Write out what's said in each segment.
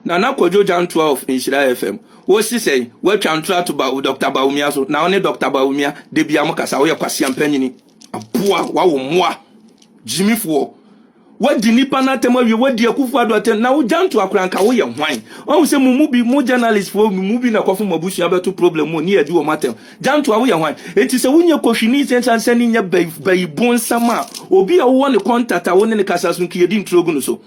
Nana Kojo Jantuah of Inshira FM. What she say? What Jantuah to Dr. Bwaumia so now only Dr. Bwaumia de biamokasa we kwasi ampanyi Aboa wa wo moa Gyimifuo. What di nipa na temo wi what di Akufo Addo atem na wo Jantuah kranka wo ye hwan. Won say mu bi mu journalist for mu bi na kwafo mabusu abeto problem mo ni adi wo matem. Jantuah wo ye hwan. Enti se wunye kohwini sense ni nya bayi bonsama obi a wo ne contact a wo ne kasa so ki edi ntrogu no so.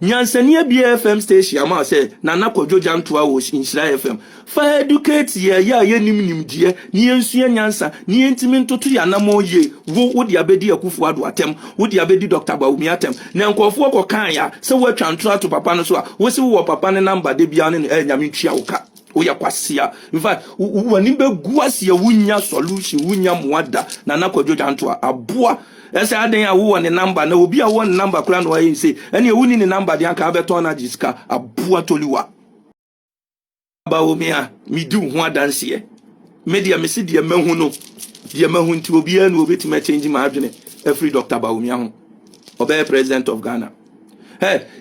Nyansania BFM station ama say Nana Kojo Jantuah was in Inshira FM. Fa educate ye nimdie ni ensua nyansa ni entimi ntoto ya namo ye wo de abedi Akufo Addo atem wo de abedi Dr. Bwaumia atem na nkofo ko kan ya se wo atwantra to papa no so a wo se wo papa ne number de bia ne nyame twa wo ka wo ya kwasia in fact wani be guasia wunya solution wunya moada Nana Kojo Jantuah Aboa ese aden ya wo ne number na obi a wo ne number kura no ayi say ene wuni ne number de aka abeto na jiska Aboa toliwa Bwaumia mi du ho adanse media me se de mahu no de mahu nti obi anu obetima change ma adwene every Dr. Bwaumia ho obe president of Ghana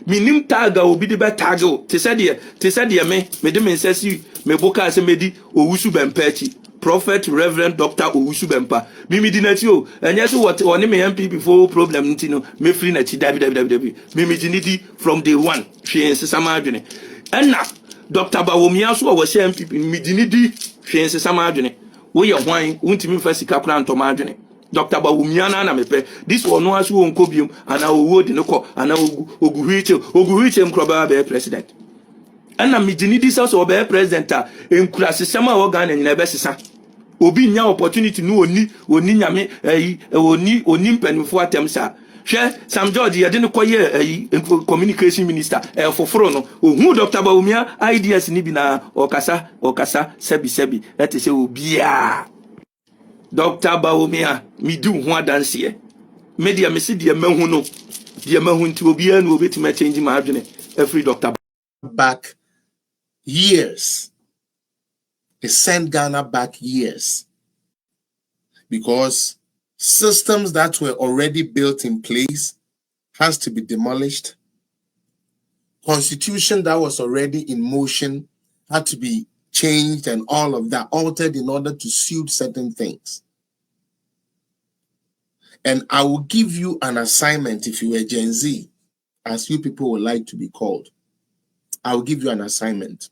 minim taga obi de be tago te se de me de me nsasi me boka se medi owusu bempachi Prophet Reverend Dr. Owusu Bempa mimi di nati o enye so what one me MP before problem nti no me free na chi dabi mimi di from day one hwe nsesama adwene enna Dr. Bwaumia so wo she MP mi di hwe nsesama adwene wo ye hwan untimi fa sika kura ntoma adwene Dr. Bwaumia na mepe this one no aso won kobium ana owo de ne ko ana oguhiche mkroba be president ana mijini di so be president a enkura sesema wo Ghana nyina be sesa obi nya opportunity no oni nyame oni mpanimfo atemsa hwe Sam George ye de ne koye communication minister foforo no ohu Dr. Bwaumia ideas ni bi na okasa sebi ete se obia Dr. Bwaumia mi du ho adanse media me se de mahu no de mahu nti obi anu obetima change ma adwene every Dr. back years. They sent Ghana back years because systems that were already built in place has to be demolished. Constitution that was already in motion had to be changed and all of that altered in order to suit certain things. And I will give you an assignment if you were Gen Z, as you people would like to be called. I will give you an assignment.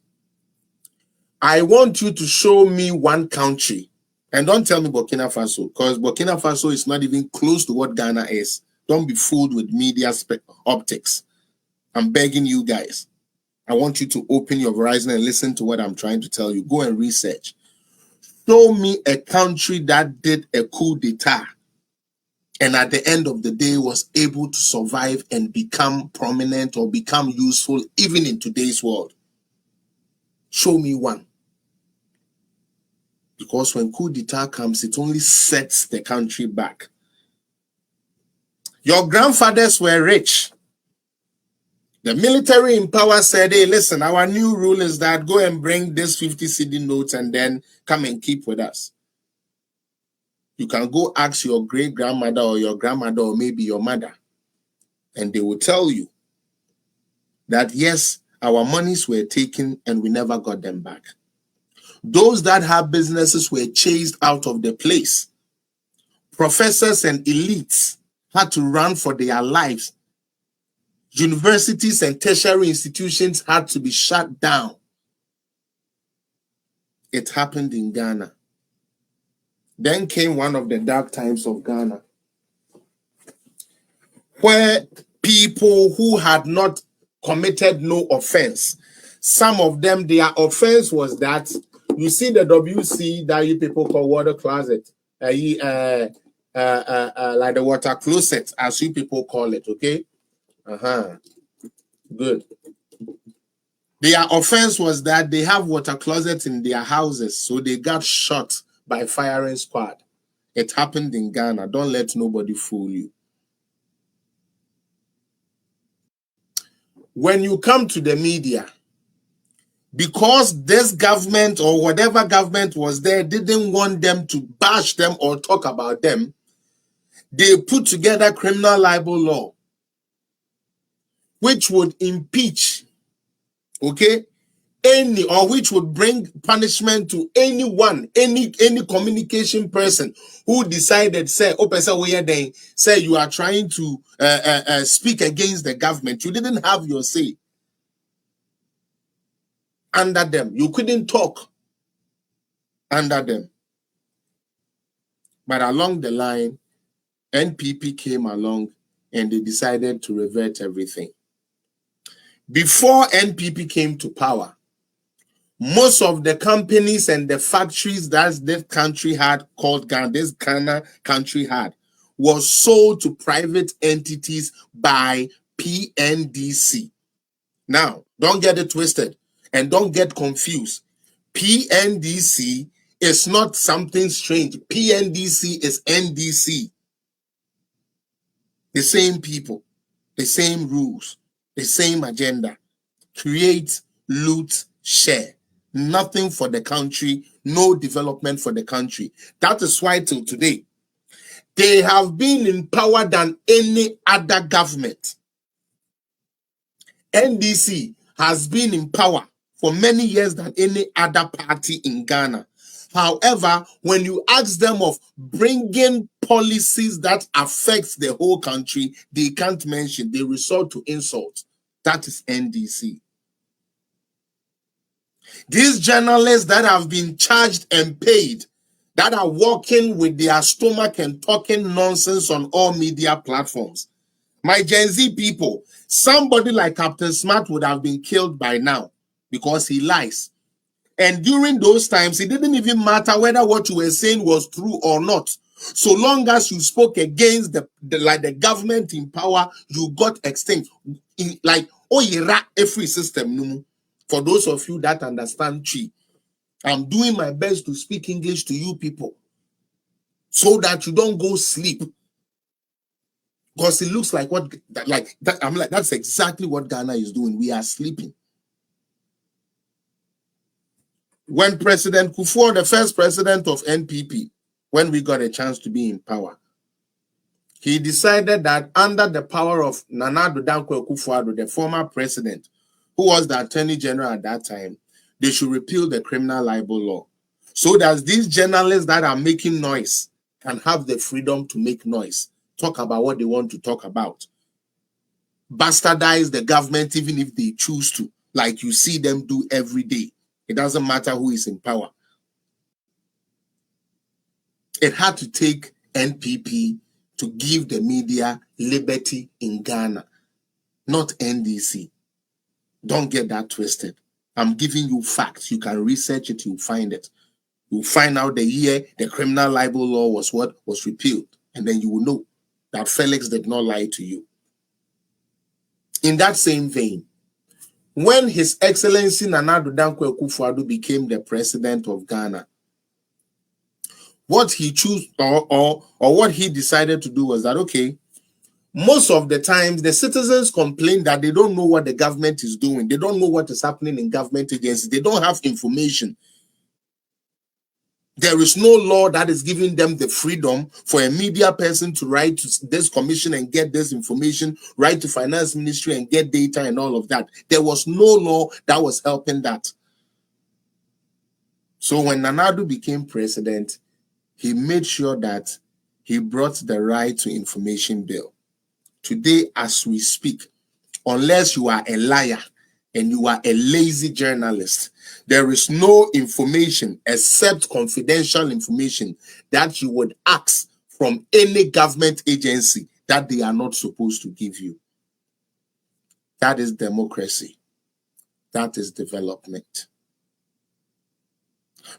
I want you to show me one country, and don't tell me Burkina Faso, because Burkina Faso is not even close to what Ghana is. Don't be fooled with media optics. I'm begging you guys. I want you to open your horizon and listen to what I'm trying to tell you. Go and research. Show me a country that did a coup d'etat and at the end of the day was able to survive and become prominent or become useful even in today's world. Show me one. Because when coup d'etat comes, it only sets the country back. Your grandfathers were rich. The military in power said, hey, listen, our new rule is that go and bring this 50 cedi notes and then come and keep with us. You can go ask your great-grandmother or your grandmother or maybe your mother, and they will tell you that, yes, our monies were taken and we never got them back. Those that have businesses were chased out of the place. Professors and elites had to run for their lives. Universities and tertiary institutions had to be shut down. It happened in Ghana. Then came one of the dark times of Ghana, where people who had not committed no offense, some of them, their offense was that, you see the WC that you people call water closet, like the water closet, as you people call it, okay? Good. Their offense was that they have water closets in their houses, so they got shot by firing squad. It happened in Ghana. Don't let nobody fool you. When you come to the media, because this government or whatever government was there didn't want them to bash them or talk about them, they put together criminal libel law, which would impeach Okay? Any, or which would bring punishment to anyone, any communication person who decided, say, say you are trying to speak against the government. You didn't have your say under them. You couldn't talk under them. But along the line, NPP came along and they decided to revert everything. Before NPP came to power, most of the companies and the factories that this country had, called Ghana, this Ghana country had, was sold to private entities by PNDC. Now, don't get it twisted and don't get confused. PNDC is not something strange. PNDC is NDC. The same people, the same rules, the same agenda. Create, loot, share. Nothing for the country, no development for the country. That is why till today, they have been in power than any other government. NDC has been in power for many years than any other party in Ghana. However, when you ask them of bringing policies that affect the whole country, they can't mention. They resort to insult. That is NDC. These journalists that have been charged and paid, that are walking with their stomach and talking nonsense on all media platforms. My Gen Z people, somebody like Captain Smart would have been killed by now because he lies. And during those times, it didn't even matter whether what you were saying was true or not. So long as you spoke against the government in power, you got extinct. Every system. For those of you that understand Chi, I'm doing my best to speak English to you people so that you don't go sleep. Because it looks like that's exactly what Ghana is doing. We are sleeping. When President Gyimifuo, the first president of NPP, when we got a chance to be in power, he decided that under the power of Nana Addo Dankwa Akufo-Addo, the former president, who was the attorney general at that time, they should repeal the criminal libel law so that these journalists that are making noise can have the freedom to make noise, talk about what they want to talk about, bastardize the government even if they choose to, like you see them do every day. It doesn't matter who is in power. It had to take NPP to give the media liberty in Ghana, not NDC. Don't get that twisted. I'm giving you facts. You can research it, you'll find it. You'll find out the year the criminal libel law was repealed. And then you will know that Felix did not lie to you. In that same vein, when His Excellency Nana Addo Dankwa Akufo-Addo became the president of Ghana, what he chose or what he decided to do was that, okay, most of the times the citizens complain that they don't know what the government is doing. They don't know what is happening in government agencies. They don't have information. There is no law that is giving them the freedom for a media person to write to this commission and get this information, write to finance ministry and get data and all of that. There was no law that was helping that. So when Nana Addo became president, he made sure that he brought the right to information bill. Today, as we speak, unless you are a liar and you are a lazy journalist, there is no information except confidential information that you would ask from any government agency that they are not supposed to give you. That is democracy. That is development.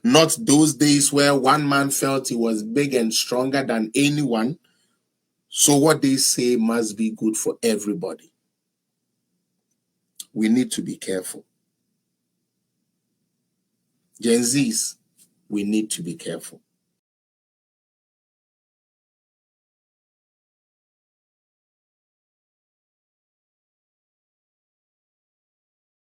Not those days where one man felt he was big and stronger than anyone. So what they say must be good for everybody. We need to be careful. Gen Zs, we need to be careful.